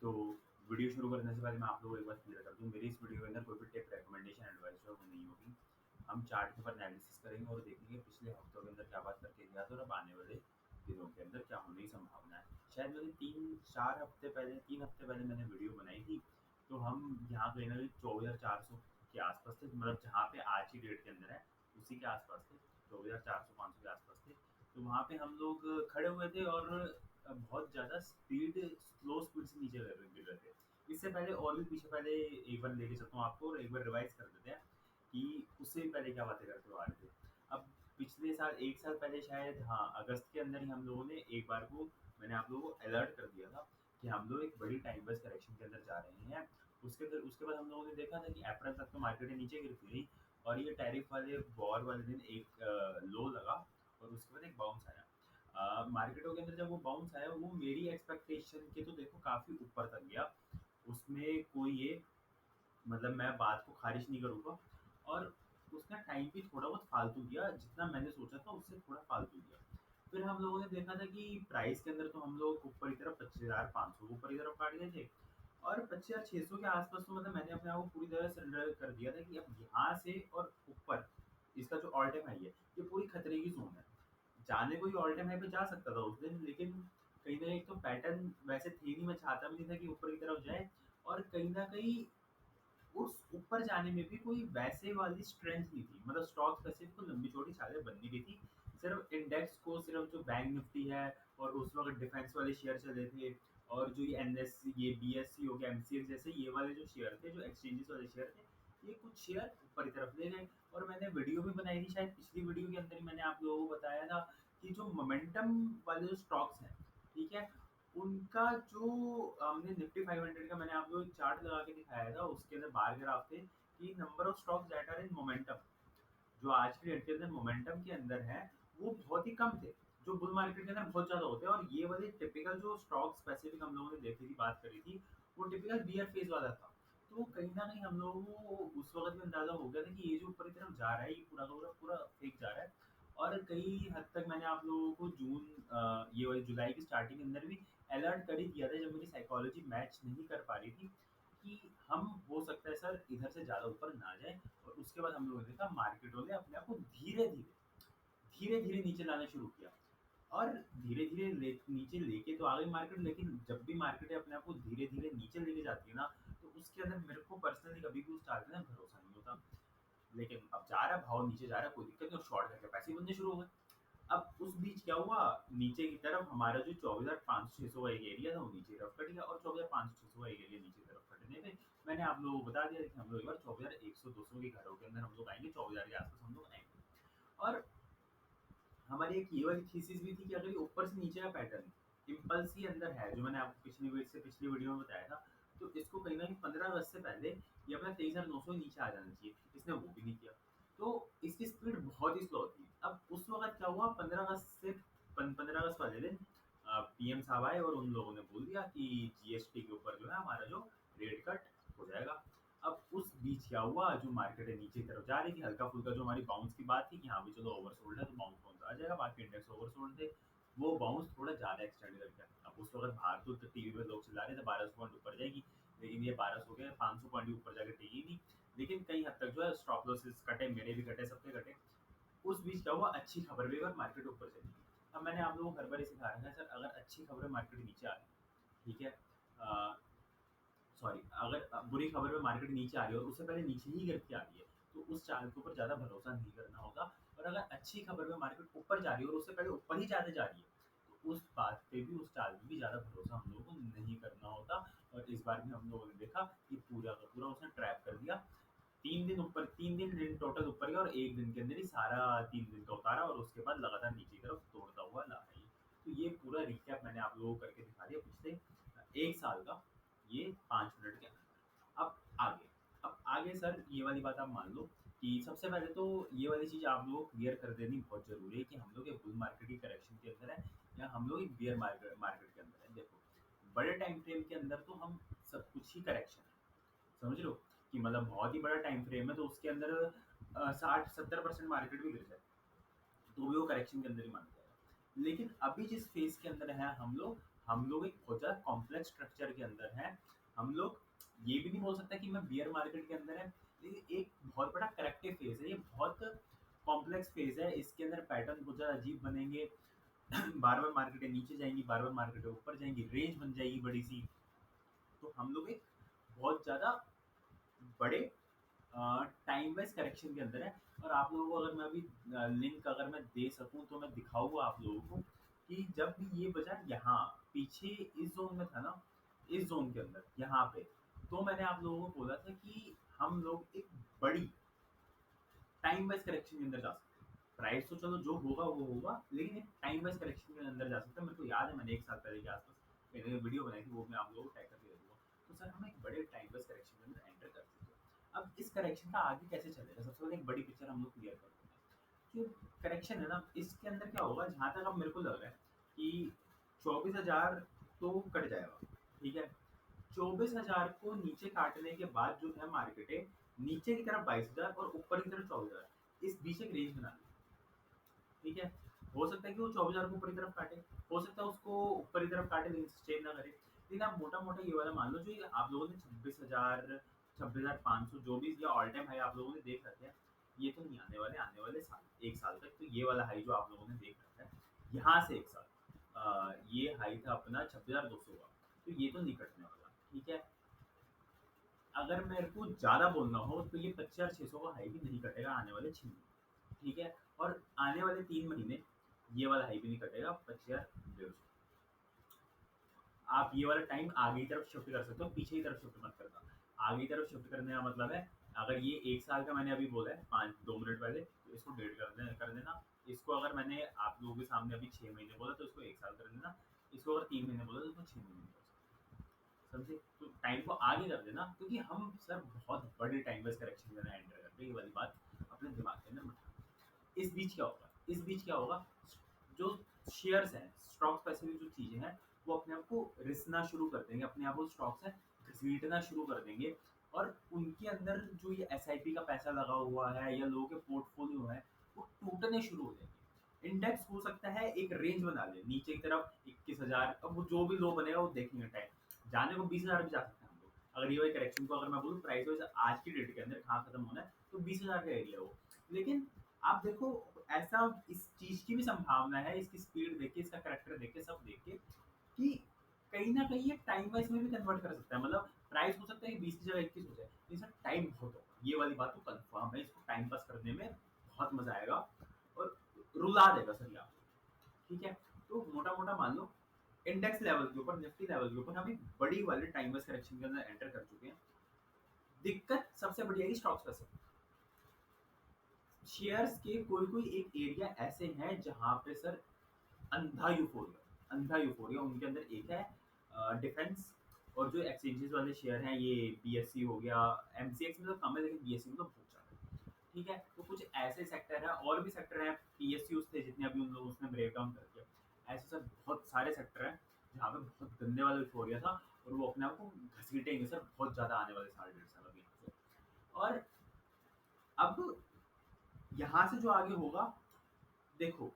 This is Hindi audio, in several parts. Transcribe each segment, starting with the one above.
तो वीडियो शुरू करने से पहले मैं आप लोगों को एक बात क्लियर कर दूँ, मेरी इस वीडियो के अंदर कोई भी टिप, रिकमेंडेशन, एडवाइस जो है वो नहीं होगी। हम चार्ट के ऊपर एनालिसिस करेंगे और देखेंगे पिछले हफ्तों के अंदर क्या बात करके गया था और अब आने वाले दिनों के अंदर क्या होने की संभावना है। शायद मैंने 3-4 हफ्ते पहले 3 हफ्ते पहले मैंने वीडियो बनाई थी, तो हम यहाँ कहीं न कहीं 24,400 के आस-पास थे, मतलब जहाँ पे आज की डेट के अंदर है, उसी के आस-पास थे, 24,400-500 के आस-पास थे। तो वहाँ पे हम लोग खड़े हुए थे और बहुत ज़्यादा स्लो स्पीड से नीचे गिर रहे थे। इससे पहले और भी पीछे पहले एक बार लेके चलता हूँ आपको और एक बार रिवाइज़ कर देते हैं कि उससे भी पहले क्या बातें करते हुए आ रहे थे। अब पिछले साल 1 साल पहले शायद हाँ, अगस्त के अंदर ही हम लोगों ने एक बार को मैंने आप लोगों को अलर्ट कर दिया था कि हम लोग एक बड़ी टाइम बेस करेक्शन के अंदर जा रहे हैं। उसके बाद हम लोगों ने देखा था कि अप्रैल तक तो मार्केटें नीचे गिरती रही और ये टैरिफ वाले वॉर वाले दिन एक लो लगा और उसके बाद एक बाउंस आया। मार्केटों के अंदर जब वो बाउंस आया वो मेरी एक्सपेक्टेशन के तो देखो काफ़ी ऊपर तक गया। उसमें कोई ये मतलब मैं बात को खारिज नहीं करूँगा और उसका टाइम भी थोड़ा बहुत फालतू दिया, जितना मैंने सोचा था उससे थोड़ा फालतू दिया। फिर हम लोगों ने देखा था कि प्राइस के अंदर तो हम लोग ऊपर की तरफ 25,500 ऊपर की तरफ काट गए थे और 25,600 के आसपास तो मतलब मैंने अपने आप को पूरी तरह सरेंडर कर दिया था कि अब यहाँ से और ऊपर इसका जो ऑल टाइम हाई है, ये पूरी खतरे की ज़ोन है। जाने को ही ऑल टाइम हाई पे जा सकता था उस दिन, लेकिन कहीं न कहीं एक तो पैटर्न वैसे थे नहीं, मैं चाहता भी नहीं था कि ऊपर की तरफ जाए और कहीं न कहीं उस ऊपर जाने में भी कोई वैसे वाली स्ट्रेंथ नहीं थी, मतलब स्टॉक्स वैसे भी कोई लंबी चौड़ी चालें बन नहीं रही थी। सिर्फ इंडेक्स को सिर्फ जो बैंक निफ्टी है और उस वक़्त डिफेंस वाले शेयर चले थे और जो ये ये बीएसई हो गया, एमसीएक्स जैसे ये वाले जो शेयर थे, जो एक्सचेंजेस वाले शेयर थे, ये कुछ शेयर ऊपर की तरफ ले गए और मैंने वीडियो भी बनाई थी, शायद पिछली वीडियो के अंदर ही मैंने आप लोगों को बताया था कि जो मोमेंटम वाले जो स्टॉक्स हैं, ठीक है? उनका जो हमने निफ्टी 500 का मैंने आप लोगों को एक चार्ट लगा के दिखाया था, उसके अंदर बार ग्राफ थे कि number of stocks that are in momentum, जो आज की डेट के अंदर मोमेंटम के अंदर है, वो बहुत ही कम थे, जो बुल मार्केट के अंदर बहुत ज़्यादा होते हैं और ये वाले टिपिकल जो स्टॉक स्पेसिफिक हम लोगों ने देखी थी, बात करी थी, वो टिपिकल बियर फेज वाला था। तो कहीं न कहीं हम लोगों को उस वक़्त भी अंदाज़ा हो गया था कि ये जो ऊपर की तरफ जा रहा है, ये पूरा का पूरा पूरा फेक जा रहा है और कई हद तक मैंने आप लोगों को ये वाली जुलाई की स्टार्टिंग के अंदर भी अलर्ट कर ही दिया था, जब मेरी साइकोलॉजी मैच नहीं कर पा रही थी कि हम हो सकता है सर इधर से ज़्यादा ऊपर ना जाएँ और उसके बाद हम लोगों ने देखा मार्केटों ने अपने आप को धीरे-धीरे नीचे लाना शुरू किया और धीरे-धीरे नीचे लेके तो आ गई मार्केट, लेकिन जब भी मार्केटें अपने आप को धीरे-धीरे नीचे लेके जाती है ना, तो उसके अंदर मेरे को पर्सनली कभी भी उस चार्ट में ना भरोसा नहीं होता। लेकिन अब जा रहा है, भाव नीचे जा रहा है, कोई दिक्कत नहीं और शॉर्ट करके पैसे ही बनने शुरू हो गए। अब उस बीच क्या हुआ, नीचे की तरफ हमारा जो 24,500-600 का एक एरिया था, वो नीचे की तरफ कट गया और 24,500-600 का एक एरिया नीचे की तरफ कटने पे मैंने आप लोगों को बता दिया कि हम लोग एक बार 24,100-200 के घरों के अंदर हम लोग आएँगे, 24,000 के आस-पास हम लोग आएँगे। और हमारी एक ये वाली थीसिस भी थी कि अगर ये ऊपर से नीचे का पैटर्न इम्पल्स ही अंदर है, जो मैंने आपको पिछली वीडियो में बताया था, तो इसको कहीं न कहीं 15 अगस्त से पहले ये अपना 23,900 के नीचे आ जाना चाहिए। इसने वो भी नहीं किया। तो इसकी स्पीड बहुत ही स्लो थी। अब उस वक़्त क्या हुआ, 15 अगस्त वाले दिन पीएम साहब आए और उन लोगों ने बोल दिया कि जीएसटी के ऊपर जो है हमारा जो रेट कट हो जाएगा। अब उस बीच क्या हुआ, जो मार्केटें नीचे की तरफ जा रही थी, हल्का-फुल्का जो हमारी बाउंस की बात थी कि हाँ भाई चलो ओवरसोल्ड है तो बाउंस आ जाएगा, बाकी इंडेक्स ओवरसोल्ड थे, वो बाउंस थोड़ा ज़्यादा एक्सटेंड कर गया। अब उस वक़्त बाहर तो टीवी पे लोग चिल्ला रहे थे 1200 पॉइंट ऊपर जाएगी, लेकिन ये 1200 हो गया, 500 पॉइंट भी ऊपर जाके टिकी नहीं। लेकिन कई हद तक जो है स्टॉप लॉसेस कटे, मेरे भी कटे, सबके कटे। उस बीच क्या हुआ, अच्छी खबर भी अगर मार्केट ऊपर चली गई। अब मैंने आप लोगों को हर बार ही सिखा रखा है सर, अगर अच्छी खबर है मार्केट नीचे आ रही है, ठीक है? अ, सॉरी, अगर बुरी खबर में मार्केट नीचे आ रही है और उससे पहले नीचे ही गिर के आ रही है, तो उस चाल के ऊपर ज़्यादा भरोसा नहीं करना होगा और अगर अच्छी खबर में मार्केट ऊपर जा रही है और उससे पहले ऊपर ही ज़्यादा जा रही है, तो उस बात पे भी, उस चाल पे भी ज़्यादा भरोसा हम लोगों को नहीं करना होता और इस बार भी हम लोगों ने देखा कि पूरा का पूरा उसने ट्रैप कर दिया। 3 दिन दिन टोटल ऊपर गया और 1 दिन के अंदर ही सारा 3 दिन का उतारा और उसके बाद लगातार नीचे की तरफ तोड़ता हुआ ला रहा है। तो ये पूरा रिकैप मैंने आप लोगों को करके दिखा दिया पिछले 1 साल का, ये 5 मिनट के अंदर। अब आगे सर ये वाली बात आप मान लो कि सबसे पहले तो ये वाली चीज़ आप लोगों को क्लियर कर देनी बहुत ज़रूरी है कि हम लोग एक बुल मार्केट की करेक्शन के अंदर है या हम लोग एक बियर मार्केट के अंदर है। देखो, बड़े टाइम फ्रेम के अंदर तो हम सब कुछ ही करेक्शन है। समझ रहे हो? कि मतलब बहुत ही बड़ा टाइम फ्रेम है तो उसके अंदर 60-70% मार्केट भी गिर जाए, तो भी वो करेक्शन के अंदर ही माना जाएगा। लेकिन अभी जिस फेज़ के अंदर हैं हम लोग, हम लोग एक बहुत ज़्यादा कॉम्प्लेक्स स्ट्रक्चर के अंदर हैं। हम लोग ये भी नहीं बोल सकता कि मैं बियर मार्केट के अंदर है। ये एक बहुत बड़ा करेक्टिव फेज़ है, ये बहुत कॉम्प्लेक्स फेज़ है। इसके अंदर पैटर्न बहुत ज़्यादा अजीब बनेंगे। बार-बार मार्केटें नीचे जाएँगी, बार-बार मार्केटें ऊपर जाएँगी, रेंज बन जाएगी बड़ी-सी। तो हम लोग एक बहुत ज़्यादा बड़े टाइम वाइज़ करेक्शन के अंदर है। और आप लोगों को अगर मैं अभी लिंक अगर मैं दे सकूँ तो मैं दिखाऊँगा आप लोगों को कि जब भी ये बाज़ार यहाँ पीछे इस ज़ोन में था ना, इस ज़ोन के अंदर यहाँ पे, तो मैंने आप लोगों को बोला था कि हम लोग एक बड़ी टाइम वाइज़ करेक्शन के अंदर जा सकते हैं। प्राइस तो चलो जो होगा वो होगा, लेकिन एक टाइम वाइज़ करेक्शन के अंदर जा सकते हैं। मेरे को याद है मैंने 1 साल पहले के आस-पास मैंने वीडियो बनाई थी, वो मैं आप लोगों को टैग करके दे दूँगा। तो सर हम एक बड़े टाइम वाइज़ करेक्शन के अंदर एंटर कर चुके हैं। अब इस करेक्शन का आगे कैसे चलेगा? सबसे पहले एक बड़ी पिक्चर हम लोग क्लियर कर लेते हैं। जो करेक्शन है ना, इसके अंदर क्या होगा, जहाँ तक अब मेरे को लग रहा है कि 24,000 तो कट जाएगा, ठीक है? 24,000 को नीचे काटने के बाद जो है मार्केटें, नीचे की तरफ 22,000 और ऊपर की तरफ 24,000, इस बीच एक रेंज बना ली, ठीक है? हो सकता है कि वो 24,000 को ऊपर की तरफ काटे, हो सकता है उसको ऊपर की तरफ काटे लेकिन सस्टेन ना करे। लेकिन आप मोटा-मोटा ये वाला मान लो, जो ये आप लोगों ने 26,000, 26,500 जो भी ये ऑल टाइम हाई आप लोगों ने देख रखे हैं, ये तो नहीं आने वाले साल 1 साल तक। तो ये वाला हाई जो आप लोगों ने देख रखा है, यहाँ से 1 साल ये हाई था अपना 26,200 का, तो ये तो नहीं कटने वाला, ठीक है? अगर मेरे को ज़्यादा बोलना हो तो ये 25,600 का हाई भी नहीं कटेगा आने वाले 6 महीने, ठीक है? और आने वाले 3 महीने ये वाला हाई भी नहीं कटेगा 25,150। आप ये वाला टाइम आगे की तरफ शिफ्ट कर सकते हो, पीछे की तरफ शिफ्ट मत करना। आगे की तरफ शिफ्ट करने का मतलब है, अगर ये 1 साल का मैंने अभी बोला है 5 2 मिनट पहले, तो इसको डेढ़ कर देना। इसको अगर मैंने आप लोगों के सामने अभी 6 महीने बोला तो इसको 1 साल कर देना। इसको अगर 3 महीने बोला तो इसको 6 महीने कर सकते हो। समझे? तो टाइम को आगे कर देना, क्योंकि हम सर बहुत बड़े टाइम वेस्ट करेक्शन में एंटर कर रहे हैं, ये वाली बात अपने दिमाग के अंदर बिठा। इस बीच क्या होगा, इस बीच क्या होगा, जो शेयर्स हैं, स्टॉक स्पेसिफिक जो चीज़ें हैं, वो अपने आप को रिसना शुरू कर देंगे, अपने आप को स्टॉक से घसीटना शुरू कर देंगे। और उनके अंदर जो ये एसआईपी का पैसा लगा हुआ है या लोगों के पोर्टफोलियो है, वो टूटने शुरू हो जाएंगे। इंडेक्स हो सकता है एक रेंज बना ले नीचे की तरफ 21,000, अब वो जो भी लो बनेगा वो देखेंगे टाइम, जाने को 20,000 भी जा सकते हैं हम लोग। अगर ये वाली करेक्शन को अगर मैं बोलूँ प्राइस वाइज आज की डेट के अंदर कहाँ खत्म होना है, तो 20,000 का एरिया हो। लेकिन आप देखो, ऐसा इस चीज़ की भी संभावना है, इसकी स्पीड देख के, इसका करैक्टर देख के, सब देख के, कि कहीं न कहीं ये टाइम वाइज़ में भी कन्वर्ट कर सकता है। मतलब प्राइस हो सकता है कि 20 की जगह 21 हो जाए, लेकिन सर टाइम बहुत होगा। ये वाली बात तो कन्फर्म है, इसको टाइम पास करने में बहुत मज़ा आएगा और रुला देगा सर ये आपको, ठीक है? तो मोटा-मोटा मान लो इंडेक्स लेवल के ऊपर, निफ्टी लेवल के ऊपर हम एक बड़ी वाली टाइम वाइज़ करेक्शन के अंदर एंटर कर चुके हैं। दिक्कत सबसे बड़ी आएगी स्टॉक्स पे से। शेयर्स के कोई-कोई एक एरिया ऐसे हैं जहाँ पे सर अंधा यूफ़ोरिया उनके अंदर एक है डिफेंस। और जो एक्सचेंजेस वाले शेयर हैं, ये बीएसई हो गया, एमसीएक्स में तो कम है लेकिन बीएसई में तो बहुत ज़्यादा है, ठीक है? तो कुछ ऐसे सेक्टर हैं, और भी सेक्टर हैं, पीएसयूज़ थे जितने अभी उन लोगों उसने ब्रेक डाउन कर दिया। ऐसे सर बहुत सारे सेक्टर हैं जहाँ पे बहुत गंदे वाला यूफ़ोरिया था, और वो अपने आप को घसीटेंगे सर बहुत ज़्यादा आने वाले साल डेढ़ साल अभी यहाँ से। और अब यहाँ से जो आगे होगा, देखो,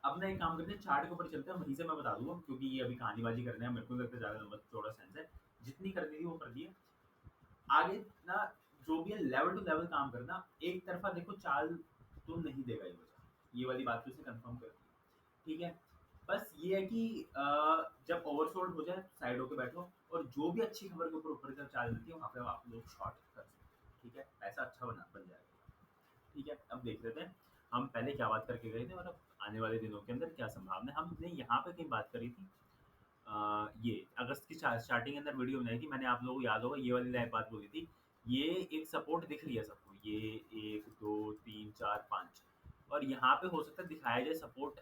अब ना एक काम करते हैं, चार्ट के ऊपर चलते हैं, वहीं से मैं बता दूंगा, क्योंकि ये अभी कहानीबाजी करने हैं, मेरे को नहीं लगता ज़्यादा लंबा चौड़ा सेंस है। जितनी करनी थी वो कर दी है। आगे ना जो भी है लेवल टू लेवल काम करना, एक तरफा देखो चाल तो नहीं देगा ये बचा, ये वाली बात तो इसे कंफर्म कर दी, ठीक है? बस ये है कि जब ओवरसोल्ड हो जाए साइड होके बैठो, और जो भी अच्छी खबर के ऊपर ऊपर की तरफ चाल मिलती है वहाँ पे आप लोग शॉर्ट कर सकते हैं, ठीक है? पैसा अच्छा बन जाएगा, ठीक है? अब देख लेते हैं हम पहले क्या बात करके गए थे, और अब आने वाले दिनों के अंदर क्या संभावना है। हमने यहाँ पे कहीं बात करी थी, ये अगस्त की स्टार्टिंग के अंदर वीडियो बनाई थी मैंने, आप लोगों को याद होगा ये वाली लाइव बात बोली थी। ये एक सपोर्ट दिख रही है सबको, ये 1 2 3 4 5, और यहाँ पे हो सकता है दिखाया जाए सपोर्ट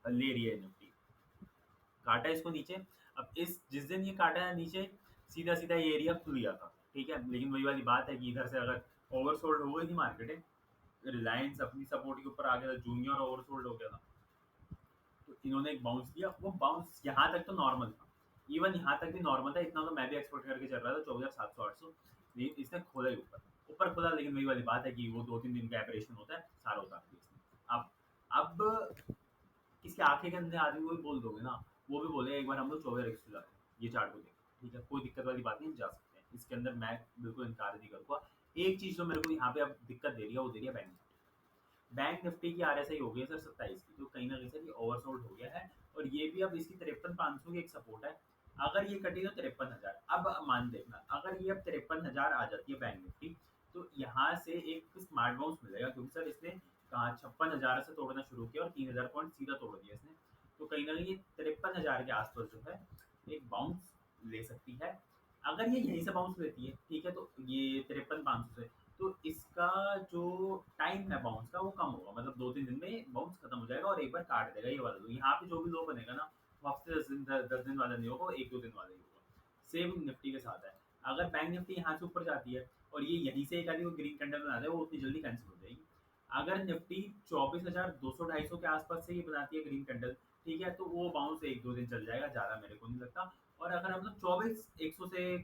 ले रही है निफ्टी, काटा इसको नीचे। अब इस जिस दिन ये काटा है नीचे, सीधा सीधा ये एरिया खुल गया था, ठीक है? लेकिन वही वाली बात है कि इधर से अगर ओवरसोल्ड हो गई थी मार्केट, रिलायंस अपनी सपोर्ट के ऊपर आ गया था, जूनियर ओवरसोल्ड हो गया था, तो इन्होंने एक बाउंस दिया, वो बाउंस यहाँ तक तो नॉर्मल था, इवन यहाँ तक भी नॉर्मल था, इतना तो मैं भी एक्सपेक्ट करके चल रहा था 24,700-800, लेकिन इसने खोला ही ऊपर, ऊपर खोला, लेकिन वही वाली बात है कि वो 2-3 दिन का एपरेशन होता है, सारा उतार दिया इसने। अब इसकी आंखें के अंदर आदमी को भी बोल दोगे ना, वो भी बोलेगा एक बार हम लोग 24x जाते हैं ये चार्ट को देख। ठीक है, कोई दिक्कत वाली बात नहीं, जा सकते हैं इसके अंदर, मैं बिल्कुल इनकार नहीं करूंगा। एक चीज जो मेरे को यहाँ पे अब दिक्कत दे रही है वो दे रही है बैंक निफ्टी। बैंक निफ्टी की RSI हो गई है सर 27 की, तो कहीं ना कहीं सर ये ओवरसोल्ड हो गया है। और ये भी अब इसकी 53,500 की एक सपोर्ट है। अगर ये कटी तो 53,000, अब मान देखना अगर ये अब 53,000 आ जाती है बैंक निफ्टी, तो यहाँ से एक स्मार्ट बाउंस मिलेगा, क्योंकि सर इसने कहा 56,000 से तोड़ना शुरू किया और 3,000 पॉइंट सीधा तोड़ दिया इसने। तो कहीं ना कहीं 53,000 के आसपास जो है एक बाउंस ले सकती है। अगर ये यहीं से बाउंस लेती है, ठीक है, तो ये 53,500 से, तो इसका जो टाइम है बाउंस का वो कम होगा, मतलब 2-3 दिन में बाउंस खत्म हो जाएगा और एक बार काट देगा ये वाला। तो यहाँ पे जो भी लो बनेगा ना, वो हफ्ते 10 दिन वाला नहीं होगा, 1-2 दिन वाला ही होगा। सेम निफ्टी के साथ है। अगर बैंक निफ्टी यहाँ से ऊपर जाती है और ये यहीं से एक आधी वो ग्रीन कैंडल बनाता है, वो उतनी जल्दी कैंसिल हो जाएगी। अगर निफ्टी 24,200-250 के आसपास से ये बनाती है ग्रीन कैंडल, ठीक है, तो वो बाउंस 1-2 दिन चल जाएगा, ज़्यादा मेरे को नहीं लगता। और अगर हम लोग 24,100 से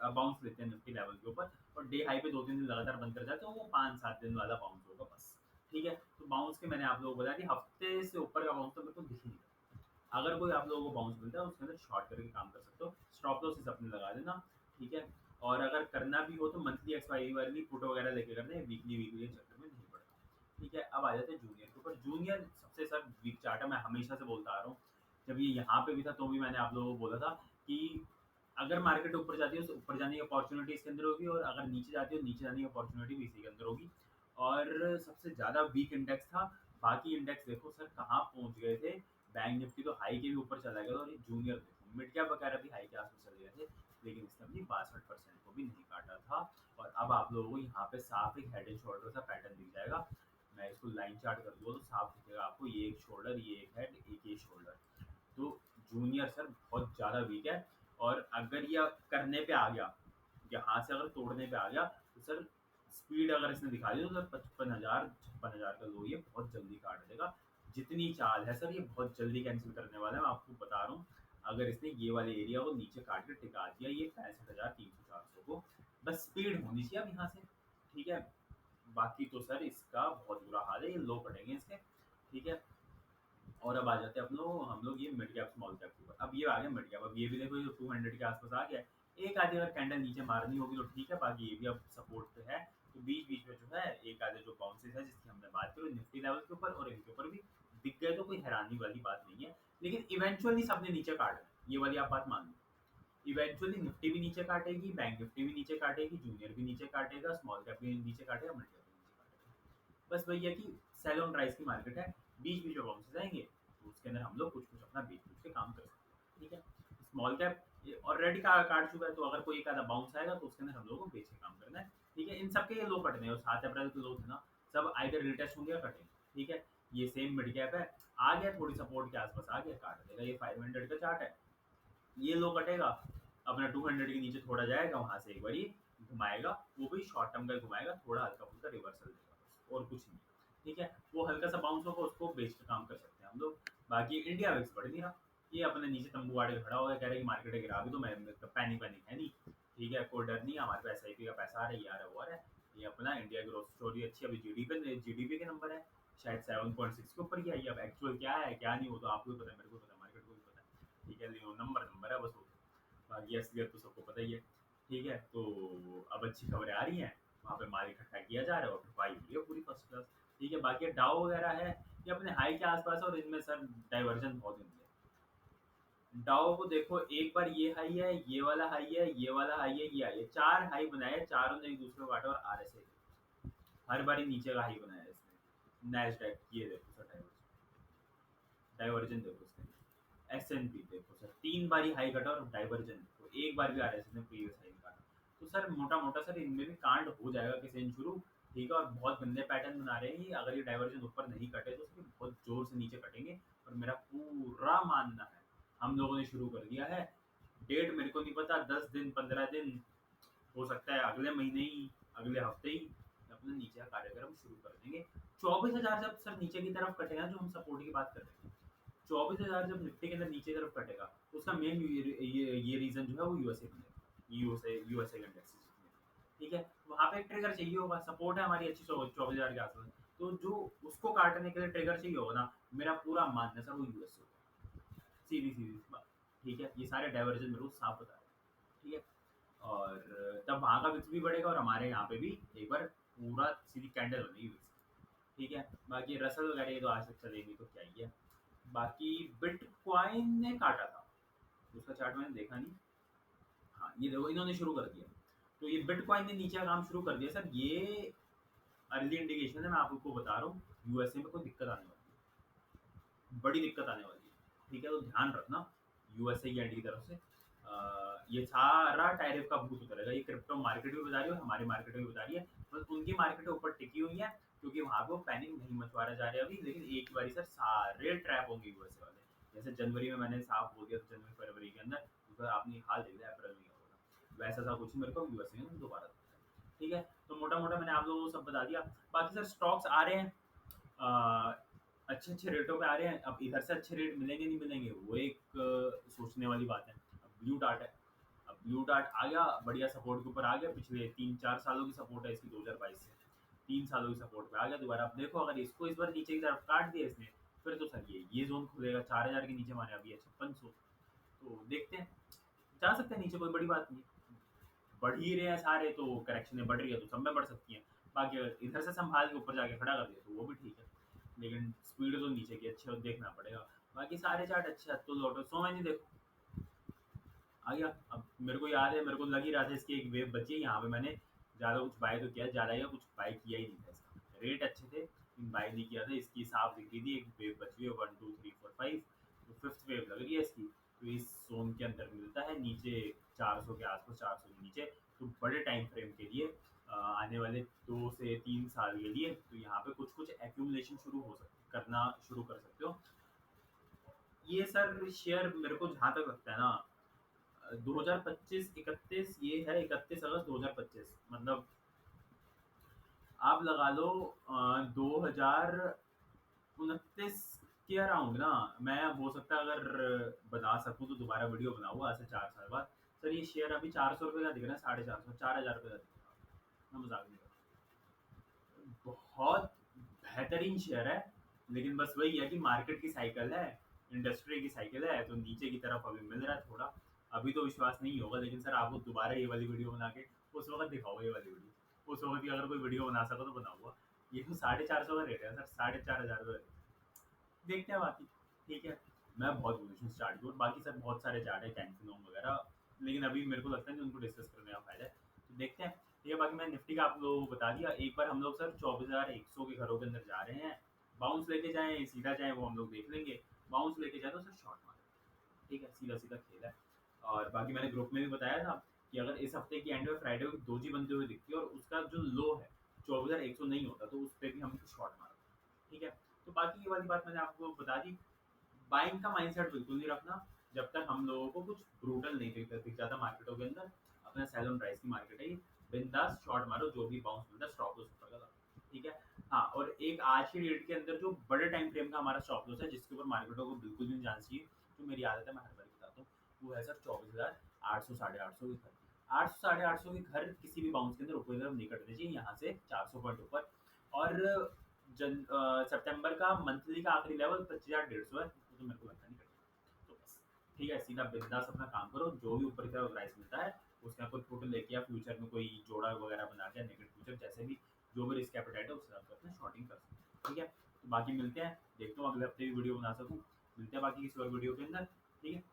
बाउंस लेते हैं निफ्टी लेवल के ऊपर और डे हाई पे 2-3 दिन लगातार बंद कर जाए, तो वो 5-7 दिन वाला बाउंस होगा बस। ठीक है, तो बाउंस के मैंने आप लोगों को बताया कि हफ्ते से ऊपर का बाउंस तो मेरे को दिख ही नहीं रहा। अगर कोई आप लोगों को बाउंस मिलता है उसके अंदर शॉर्ट करके काम कर सकते हो, स्टॉप लॉस अपने लगा देना। ठीक है, और अगर करना भी हो तो मंथली एक्सपायरी वाली पुट वगैरह लेके करना है, वीकली वीकली के चक्कर में नहीं पड़ता। ठीक है, अब आ जाते हैं जूनियर के ऊपर। जूनियर सबसे सर वीक चार्ट है, मैं हमेशा से बोलता आ रहा हूँ। जब ये यहाँ पे भी था तो भी मैंने आप लोगों को बोला था कि अगर मार्केट ऊपर जाती है तो ऊपर जाने की अपॉर्चुनिटी इसके अंदर होगी, और अगर नीचे जाती है तो नीचे जाने की अपॉर्चुनिटी भी इसी के अंदर होगी। और सबसे ज़्यादा वीक इंडेक्स था। बाकी इंडेक्स देखो सर कहाँ पहुँच गए थे। बैंक निफ्टी तो हाई के भी ऊपर चला गया था, और ये जूनियर देखो मिड कैप वगैरह भी हाई के आसपास चले गए थे, लेकिन इसने अपनी 62% को भी नहीं काटा था। और अब आप लोगों को यहाँ पे साफ एक हेड एंड शोल्डर सा पैटर्न दिख जाएगा। मैं इसको लाइन चार्ट कर दूँगा तो साफ दिखेगा आपको, ये एक शोल्डर, ये एक हेड, एक ये शोल्डर। तो जूनियर सर बहुत ज़्यादा वीक है। और अगर ये करने पे आ गया, यहाँ से अगर तोड़ने पे आ गया, तो सर स्पीड अगर इसने दिखा दी तो सर 55,000 56,000 का लो ये बहुत जल्दी काट देगा। जितनी चाल है सर ये बहुत जल्दी कैंसिल करने वाला है, मैं आपको बता रहा हूँ। अगर इसने ये वाले एरिया को नीचे काट के टिका दिया ये 65,300-400 को, बस स्पीड होनी चाहिए अब यहाँ से। ठीक है, बाकी तो सर इसका बहुत बुरा हाल है, ये लो पड़ेंगे इसके। ठीक है, और अब आ जाते हैं हम लोग ये मिड कैप स्मॉल कैप के ऊपर। अब ये आ गया मिड कैप, अब ये भी देखो ये 200 के आसपास आ गया। एक आधी अगर कैंडल नीचे मारनी होगी तो ठीक है, बाकी ये भी अब सपोर्ट पे है। तो बीच बीच में जो है एक आधे जो बाउंसेस है जिसकी हमने बात करी निफ्टी लेवल के ऊपर और इनके ऊपर भी दिख गए, तो कोई हैरानी वाली बात नहीं है। लेकिन इवेंचुअली सबने नीचे काटना है, ये वाली आप बात मान लो। इवेंचुअली निफ्टी भी नीचे काटेगी, बैंक निफ्टी भी नीचे काटेगी, जूनियर भी नीचे काटेगा, स्मॉल कैप भी नीचे काटेगा, मिड कैप भी नीचे काटेगा। बस वही है कि सेल ऑन राइज की मार्केट है, बीच बीच में बाउंसेस आएंगे, तो उसके अंदर हम लोग कुछ कुछ अपना बेच बूझ के काम कर सकते हैं। ठीक है, स्मॉल कैप ऑलरेडी काट चुका है, तो अगर कोई एक आधा बाउंस आएगा तो उसके अंदर हम लोगों को बेच के काम करना है। ठीक है, इन सबके ये लो कटने हैं, 7 अप्रैल के लो थे ना, सब आइदर रिटेस्ट होंगे या कटेंगे। ठीक है, ये सेम मिड कैप है, आ गया थोड़ी सपोर्ट के आसपास आ गया, काट देगा। ये 500 का चार्ट है, ये लो कटेगा, अपना 200 के नीचे थोड़ा जाएगा, वहां से एक बार घुमाएगा, वो भी शॉर्ट टर्म का घुमाएगा, थोड़ा हल्का फुल्का रिवर्सल देगा बस, और कुछ नहीं। ठीक है, वो हल्का सा बाउंस होगा, उसको बेच के काम कर सकते हैं हम लोग। बाकी इंडिया विक्स बढ़ नहीं रहा, ये अपने नीचे तंबू गाड़ के खड़ा हो गया, कह रहे कि मार्केट गिरा भी, तो मैं पैनिक वैनिक है नहीं। ठीक है, कोई डर नहीं है, हमारे पास SIP का पैसा आ रहा है, ये आ रहा है, वो आ रहा है। ये अपना इंडिया ग्रोथ स्टोरी अच्छी, अभी जीडीपी के नंबर है शायद 7.6 के ऊपर ही आई। अब एक्चुअल क्या है क्या नहीं, हो तो आपको भी पता है, मेरे को पता है, मार्केट को भी पता है। ठीक है, लेकिन नंबर नंबर है बस, वो बाकी असलियत तो सबको पता ही है। ठीक है, तो अब अच्छी खबरें आ रही हैं, वहाँ पे माल इकट्ठा किया जा रहा है और भरपाई हो रही है पूरी फर्स्ट क्लास। ठीक है, बाकी डाउ वगैरह है ये अपने हाई के आसपास है, और इनमें सर डाइवर्जन बहुत होती है। डाउ को देखो, एक बार ये हाई है, ये वाला हाई है, ये वाला हाई है, ये हाई है, 4 हाई बनाए, चारों ने एक दूसरे को काटा और RSI हर बारी नीचे का हाई बनाया इसने। नैस्डैक ये देखो सर डाइवर्जन देखो इसके। S&P देखो सर 3 बारी हाई कटा और डाइवर्जन देखो, एक बार भी RSI ने प्रीवियस हाई नहीं काटा। तो सर मोटा मोटा सर इनमें भी कांड हो जाएगा किसी दिन शुरू। ठीक है, और बहुत गंदे पैटर्न बना रहे हैं ये, अगर ये डाइवर्जन ऊपर नहीं कटे तो सर बहुत जोर से नीचे कटेंगे। और मेरा पूरा मानना है, हम लोगों ने शुरू कर दिया है, डेट मेरे को नहीं पता, 10 दिन 15 दिन हो सकता है, अगले महीने ही, अगले हफ्ते ही अपने नीचे का कार्यक्रम शुरू कर देंगे। 24,000 जब सर नीचे की तरफ कटेगा, जो हम सपोर्ट की बात कर रहे हैं, 24,000 जब निफ्टी के अंदर नीचे की तरफ कटेगा, तो उसका मेन ये रीजन जो है वो यूएसए बनेगा, यूएसए इंडेक्स। ठीक है, वहाँ पे एक ट्रिगर चाहिए होगा, सपोर्ट है हमारी अच्छी 24,000 के आसपास, तो जो उसको काटने के लिए ट्रिगर चाहिए होगा ना, मेरा पूरा मानना सर वो यूएस होगा, सीधी सीधी सी बात। ठीक है, ये सारे डाइवर्जन मेरे को साफ बता रहे हैं। ठीक है, और तब वहाँ का विक्स भी बढ़ेगा और हमारे यहाँ पे भी एक बार पूरा सीधी कैंडल बनेगी विक्स की। ठीक है, बाकी रसल वगैरह ये तो आज तक चलेगी तो क्या ही है। बाकी बिटकॉइन ने काटा था, उसका चार्ट मैंने देखा नहीं। हाँ ये देखो इन्होंने शुरू कर दिया, तो ये बिटकॉइन ने नीचे का काम शुरू कर दिया सर। ये अर्ली इंडिकेशन है, मैं आपको बता रहा हूँ यूएसए में कोई दिक्कत आने वाली है, बड़ी दिक्कत आने वाली है। ठीक है, तो ध्यान रखना यूएसए की एंड की तरफ से ये सारा टैरिफ का भूत उतरेगा। ये क्रिप्टो मार्केट भी बता रही है और हमारी मार्केट भी बता रही है, बस उनकी मार्केट ऊपर टिकी हुई है क्योंकि वहां पे वो पैनिक नहीं मचवाया जा रहा है अभी। लेकिन एक बारी सर सारे ट्रैप होंगे यूएसए वाले, जैसे जनवरी में मैंने साफ बोल दिया था, जनवरी फरवरी के अंदर तो आपने हाल देख लिया अप्रैल में क्या होगा, वैसा सा कुछ मेरे को यूएसए में दोबारा। ठीक है, तो मोटा मोटा मैंने आप लोगों को सब बता दिया। बाकी सर स्टॉक्स आ रहे हैं, अच्छे अच्छे रेटों पे आ रहे हैं। अब इधर से अच्छे रेट मिलेंगे नहीं मिलेंगे वो एक सोचने वाली बात है। अब ब्लू डार्ट है, अब ब्लू डार्ट आ गया बढ़िया सपोर्ट के ऊपर आ गया, पिछले 3-4 सालों की सपोर्ट है इसकी 2022 से, 3 सालों की सपोर्ट पे आ गया दोबारा। अब देखो अगर इसको इस बार नीचे की तरफ काट दिया इसने, फिर तो सर ये जोन खुलेगा 4000 के नीचे, माने अभी है 5600, तो देखते हैं, जा सकते हैं नीचे, कोई बड़ी बात नहीं है। बढ़ ही रहे हैं सारे तो करेक्शन बढ़ रही है तो सब में बढ़ सकती है। बाकी अगर इधर से संभाल के ऊपर जाके खड़ा कर दिया तो वो भी ठीक है, लेकिन स्पीड तो नीचे की अच्छी देखना पड़ेगा। बाकी सारे चार्ट अच्छे, तो लॉटो सो मैंने देखो आ गया। अब मेरे को याद है, मेरे को लग ही रहा था इसकी एक वेव बची है यहाँ पे, मैंने ज़्यादा कुछ बाय तो किया, ज़्यादा या कुछ बाय किया ही नहीं था इसका, रेट अच्छे थे लेकिन बाय नहीं किया था। इसकी साफ दिख रही थी एक वेव बची है 1 2 3 4 5, तो फिफ्थ वेव लग रही है इसकी। तो इस जोन के अंदर मिलता है नीचे 400 के आसपास, 400 के नीचे, तो बड़े टाइम फ्रेम के लिए आने वाले 2 से 3 साल के लिए तो यहाँ पे कुछ कुछ एक्यूमुलेशन शुरू हो सकती करना शुरू कर सकते हो। ये सर शेयर मेरे को जहाँ तक लगता है ना 2025-31, ये है 31 अगस्त 2025, मतलब आप लगा लो 2029 के अराउंड ना। मैं हो सकता है अगर बता सकूं तो दोबारा वीडियो बनाऊंगा आज से 4 साल बाद। सर ये शेयर अभी 400 रुपये का दिख रहा है, 450, 4000 रुपये का दिख रहा है, मैं मजाक नहीं कर रहा। बहुत बेहतरीन शेयर है, लेकिन बस वही है कि मार्केट की साइकिल है, इंडस्ट्री की साइकिल है, तो नीचे की तरफ अभी मिल रहा है थोड़ा। अभी तो विश्वास नहीं होगा, लेकिन सर आपको दोबारा ये वाली वीडियो बना के उस वक्त दिखाओगे, ये वाली वीडियो उस वक्त की अगर कोई वीडियो बना सको तो बनाऊंगा। ये तो 450 का रेट है सर, 4500 का रेट, देखते हैं बाकी। ठीक है, मैं बहुत बुलिश हूँ स्टार्ट की ओर। बाकी सर बहुत सारे चार्ट है कैंसिनोम वगैरह, लेकिन अभी मेरे को लगता है कि उनको डिस्कस करने का फायदा है, तो देखते हैं। ठीक है, बाकी मैं निफ्टी का आप लोगों को बता दिया। एक बार हम लोग सर 24,100 के घरों के अंदर जा रहे हैं, बाउंस लेके जाएं सीधा जाएं वो हम लोग देख लेंगे, बाउंस लेके जाए तो सर शॉर्ट मारे। ठीक है, सीधा सीधा खेल है। और बाकी मैंने ग्रुप में भी बताया था कि अगर इस हफ्ते की एंड में फ्राइडे को दोजी बनते हुए दिखती है और उसका जो लो है 24,100 नहीं होता, तो उस पर भी हम शॉर्ट मारो। ठीक है, तो बाकी ये वाली बात मैंने आपको बता दी। बाइंग का माइंडसेट बिल्कुल नहीं रखना जब तक हम लोगों को कुछ ब्रूटल नहीं दिख जाता मार्केटों के अंदर। अपना सेल ऑन प्राइस की मार्केट है ये, बिंदास शॉर्ट मारो, जो भी बाउंस मिलता है स्टॉप लॉस ऊपर का लगाओ। ठीक है, हाँ, और एक आज की डेट के अंदर जो बड़े टाइम फ्रेम का हमारा स्टॉप लॉस है जिसके ऊपर मार्केटों को बिल्कुल भी नहीं जाना चाहिए, जो मेरी आदत है मैं हर बार बताता हूँ, वो है सर 24,800 850 के घर। 800 850 के घर किसी भी बाउंस के अंदर ऊपर की तरफ नहीं कटने चाहिए, यहाँ से 400 पॉइंट ऊपर। और सितंबर का मंथली का आखिरी लेवल 25,150 है, वो तो मेरे को लगता नहीं करेगा। तो बस ठीक है, सीधा बिंदास अपना काम करो, जो भी ऊपर की तरफ प्राइस मिलता है उसका कोई फोटो लेके या फ्यूचर में कोई जोड़ा वगैरह बना के, नेगेटिव फ्यूचर जैसे भी जो भी रिस्क एपेटाइट है उस हिसाब से अपना शॉर्टिंग कर सकते हैं। ठीक है, तो बाकी मिलते हैं, देखता हूँ अगले हफ्ते भी वीडियो बना सकूँ। मिलते हैं बाकी किसी और वीडियो के अंदर। ठीक है।